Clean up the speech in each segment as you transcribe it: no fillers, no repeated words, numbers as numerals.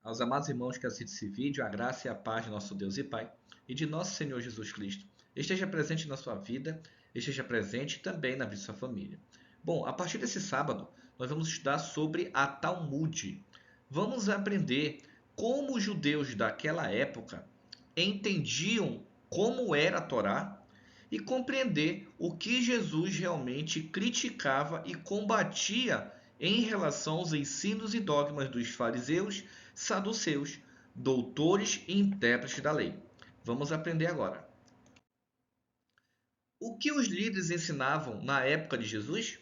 Aos amados irmãos que assistem esse vídeo, a graça e a paz de nosso Deus e Pai e de nosso Senhor Jesus Cristo esteja presente na sua vida, esteja presente também na vida de sua família. Bom, a partir desse sábado, nós vamos estudar sobre a Talmud. Vamos aprender como os judeus daquela época entendiam como era a Torá e compreender o que Jesus realmente criticava e combatia em relação aos ensinos e dogmas dos fariseus, saduceus, doutores e intérpretes da lei. Vamos aprender agora. O que os líderes ensinavam na época de Jesus?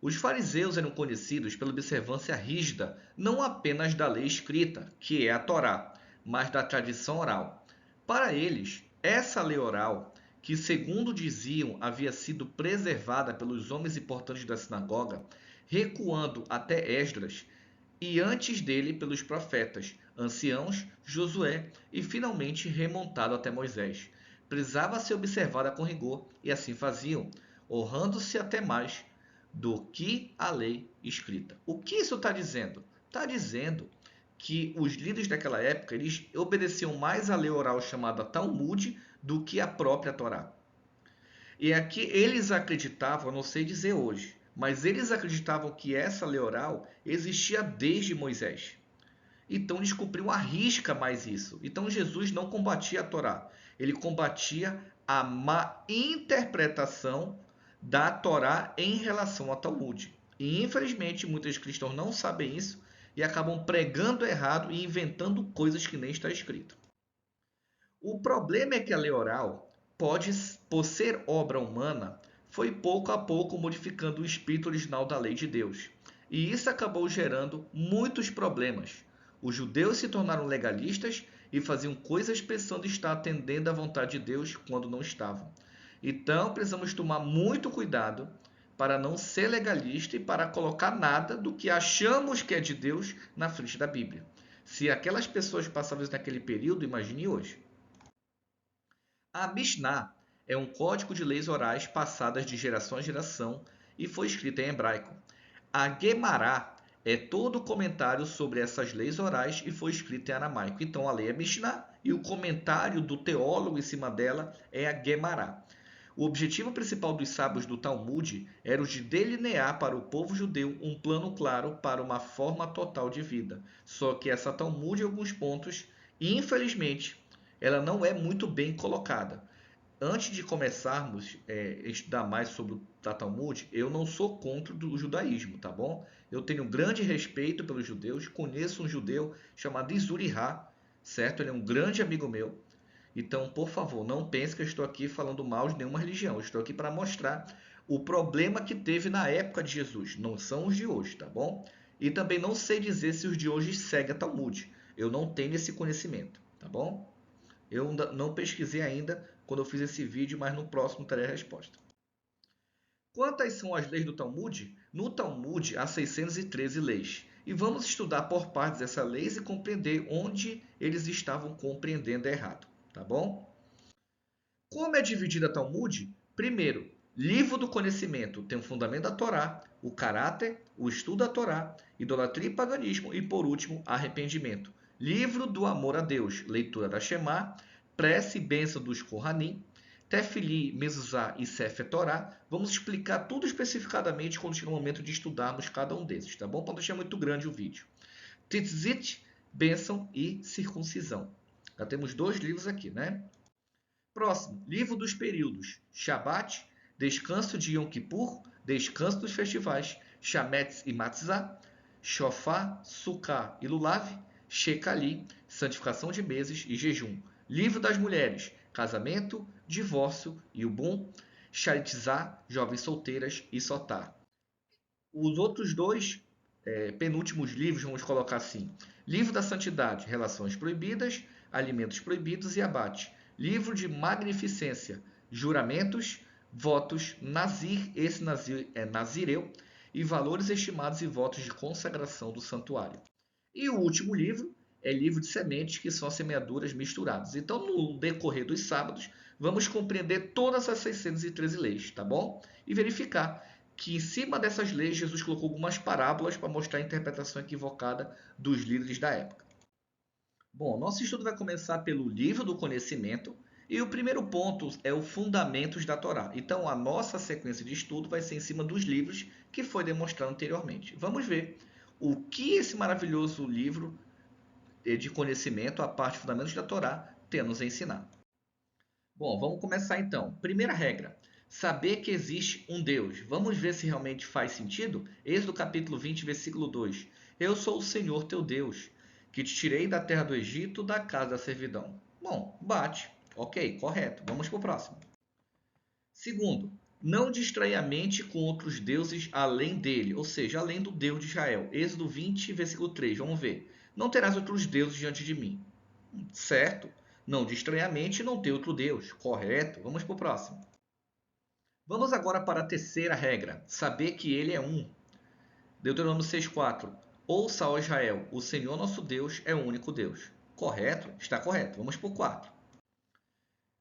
Os fariseus eram conhecidos pela observância rígida não apenas da lei escrita, que é a Torá, mas da tradição oral. Para eles, essa lei oral, que segundo diziam havia sido preservada pelos homens importantes da sinagoga, recuando até Esdras, e antes dele pelos profetas, anciãos, Josué e finalmente remontado até Moisés. Precisava ser observada com rigor, e assim faziam, honrando-se até mais do que a lei escrita. O que isso está dizendo? Está dizendo que os líderes daquela época eles obedeciam mais à lei oral chamada Talmud do que a própria Torá. E aqui eles acreditavam, eu não sei dizer hoje, mas eles acreditavam que essa lei oral existia desde Moisés. Então eles cumpriam à risca mais isso. Então Jesus não combatia a Torá, ele combatia a má interpretação da Torá em relação ao Talmud. E infelizmente muitos cristãos não sabem isso e acabam pregando errado e inventando coisas que nem está escrito. O problema é que a lei oral pode, por ser obra humana, foi pouco a pouco modificando o espírito original da lei de Deus. E isso acabou gerando muitos problemas. Os judeus se tornaram legalistas e faziam coisas pensando estar atendendo à vontade de Deus quando não estavam. Então precisamos tomar muito cuidado para não ser legalista e para colocar nada do que achamos que é de Deus na frente da Bíblia. Se aquelas pessoas passavam isso naquele período, imagine hoje. A Mishnah é um código de leis orais passadas de geração a geração e foi escrita em hebraico. A Guemará é todo o comentário sobre essas leis orais e foi escrito em aramaico. Então a lei é Mishnah e o comentário do teólogo em cima dela é a Guemará. O objetivo principal dos sábios do Talmud era o de delinear para o povo judeu um plano claro para uma forma total de vida. Só que essa Talmud, em alguns pontos, infelizmente, ela não é muito bem colocada. Antes de começarmos a estudar mais sobre o Talmud, eu não sou contra o judaísmo, tá bom? Eu tenho grande respeito pelos judeus, conheço um judeu chamado Izurihá, certo? Ele é um grande amigo meu. Então, por favor, não pense que eu estou aqui falando mal de nenhuma religião. Eu estou aqui para mostrar o problema que teve na época de Jesus. Não são os de hoje, tá bom? E também não sei dizer se os de hoje seguem a Talmud. Eu não tenho esse conhecimento, tá bom? Eu não pesquisei ainda quando eu fiz esse vídeo, mas no próximo terei a resposta. Quantas são as leis do Talmud? No Talmud há 613 leis. E vamos estudar por partes essas leis e compreender onde eles estavam compreendendo errado, tá bom? Como é dividida a Talmud? Primeiro, livro do conhecimento tem o fundamento da Torá, o caráter, o estudo da Torá, idolatria e paganismo e, por último, arrependimento. Livro do amor a Deus, leitura da Shemá, prece e bênção dos Kohanim, Tefili, Mezuzá e Sefer Torá. Vamos explicar tudo especificadamente quando chegar o momento de estudarmos cada um desses, tá bom? Para não deixar muito grande o vídeo. Tzitzit, bênção e circuncisão. Já temos dois livros aqui, né? Próximo, livro dos períodos. Shabat, descanso de Yom Kippur, descanso dos festivais. Shametz e Matzah. Shofar, Sukkah e Lulav. Shekali, santificação de meses e jejum. Livro das mulheres, casamento, divórcio e ubum. Shalitzah, jovens solteiras e Sotar. Os outros dois penúltimos livros, vamos colocar assim. Livro da Santidade, Relações Proibidas, Alimentos Proibidos e Abate. Livro de Magnificência, Juramentos, Votos, Nazir, esse Nazir é Nazireu, e Valores Estimados e Votos de Consagração do Santuário. E o último livro é livro de sementes, que são as semeaduras misturadas. Então, no decorrer dos sábados, vamos compreender todas as 613 leis, tá bom? E verificar que em cima dessas leis Jesus colocou algumas parábolas para mostrar a interpretação equivocada dos líderes da época. Bom, nosso estudo vai começar pelo livro do conhecimento e o primeiro ponto é o Fundamentos da Torá. Então, a nossa sequência de estudo vai ser em cima dos livros que foi demonstrado anteriormente. Vamos ver o que esse maravilhoso livro de conhecimento, a parte Fundamentos da Torá, tem a nos ensinar. Bom, vamos começar então. Primeira regra: saber que existe um Deus. Vamos ver se realmente faz sentido? Êxodo capítulo 20, versículo 2. Eu sou o Senhor teu Deus, que te tirei da terra do Egito, da casa da servidão. Bom, bate. Ok, correto. Vamos para o próximo. Segundo, não distraia a mente com outros deuses além dele, ou seja, além do Deus de Israel. Êxodo 20, versículo 3. Vamos ver. Não terás outros deuses diante de mim. Certo. Não distraia a mente e não ter outro Deus. Correto. Vamos para o próximo. Vamos agora para a terceira regra. Saber que ele é um. Deuteronômio 6,4. Ouça, ó Israel, o Senhor nosso Deus é o único Deus. Correto? Está correto. Vamos para o 4.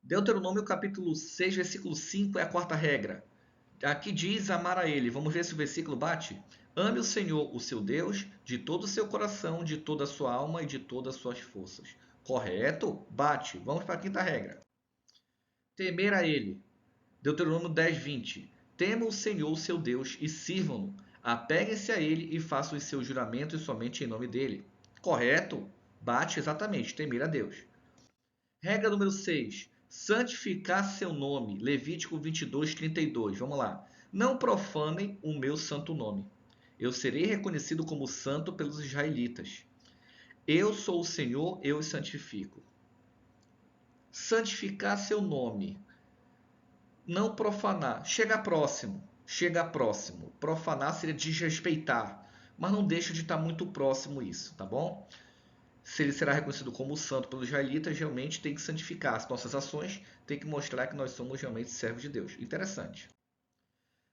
Deuteronômio capítulo 6, versículo 5 é a quarta regra. Aqui diz amar a ele. Vamos ver se o versículo bate. Ame o Senhor, o seu Deus, de todo o seu coração, de toda a sua alma e de todas as suas forças. Correto? Bate. Vamos para a quinta regra. Temer a ele. Deuteronômio 10, 20. Temam o Senhor, seu Deus, e sirvam-no. Apeguem-se a ele e façam os seus juramentos somente em nome dele. Correto? Bate exatamente. Temer a Deus. Regra número 6. Santificar seu nome. Levítico 22, 32. Vamos lá. Não profanem o meu santo nome. Eu serei reconhecido como santo pelos israelitas. Eu sou o Senhor, eu os santifico. Santificar seu nome. Não profanar. Chega próximo. Chega próximo. Profanar seria desrespeitar. Mas não deixa de estar muito próximo isso, tá bom? Se ele será reconhecido como santo pelos israelitas, realmente tem que santificar as nossas ações, tem que mostrar que nós somos realmente servos de Deus. Interessante.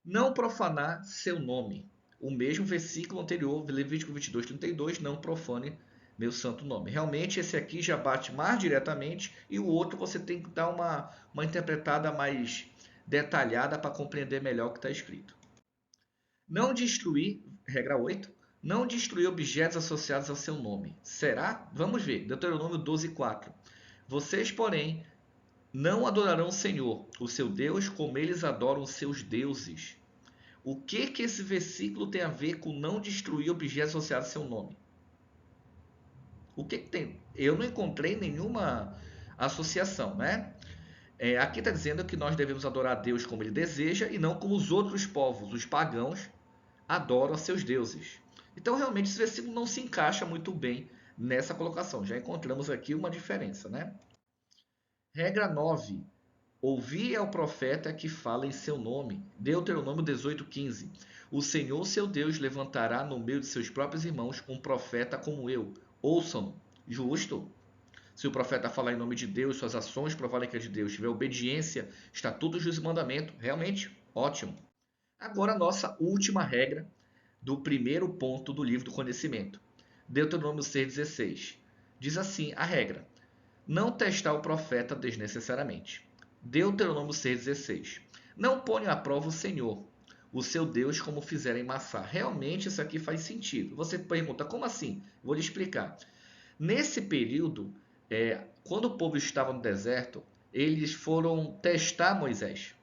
Não profanar seu nome. O mesmo versículo anterior, Levítico 22, 32, não profane meu santo nome. Realmente esse aqui já bate mais diretamente e o outro você tem que dar uma interpretada mais detalhada para compreender melhor o que está escrito. Não destruir, regra 8, não destruir objetos associados ao seu nome. Será? Vamos ver. Deuteronômio 12, 4. Vocês, porém, não adorarão o Senhor, o seu Deus, como eles adoram os seus deuses. O que esse versículo tem a ver com não destruir objetos associados ao seu nome? O que tem? Eu não encontrei nenhuma associação, né? Aqui está dizendo que nós devemos adorar a Deus como ele deseja e não como os outros povos, os pagãos, adoram a seus deuses. Então, realmente, esse versículo não se encaixa muito bem nessa colocação. Já encontramos aqui uma diferença, né? Regra 9. Ouvi ao profeta que fala em seu nome. Deuteronômio 18, 15. O Senhor, seu Deus, levantará no meio de seus próprios irmãos um profeta como eu. Ouçam-no. Justo? Se o profeta falar em nome de Deus, suas ações provarem que é de Deus, tiver obediência, estatuto, juízo e mandamento, realmente, ótimo. Agora, a nossa última regra do primeiro ponto do livro do conhecimento. Deuteronômio 6,16. Diz assim a regra: não testar o profeta desnecessariamente. Deuteronômio 6,16. Não ponha à prova o Senhor, o seu Deus, como fizeram em Massá. Realmente isso aqui faz sentido. Você pergunta, como assim? Vou lhe explicar. Nesse período, quando o povo estava no deserto, eles foram testar Moisés.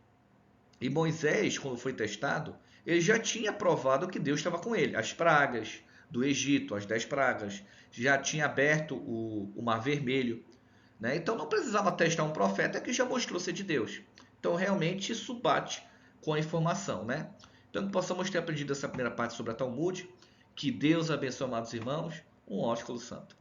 E Moisés, quando foi testado, ele já tinha provado que Deus estava com ele. As pragas do Egito, as 10 pragas, já tinha aberto o Mar Vermelho. Né? Então não precisava testar um profeta que já mostrou ser de Deus. Então realmente isso bate com a informação. Né? Então que possamos ter aprendido essa primeira parte sobre a Talmud. Que Deus abençoe, amados irmãos. Um ósculo santo.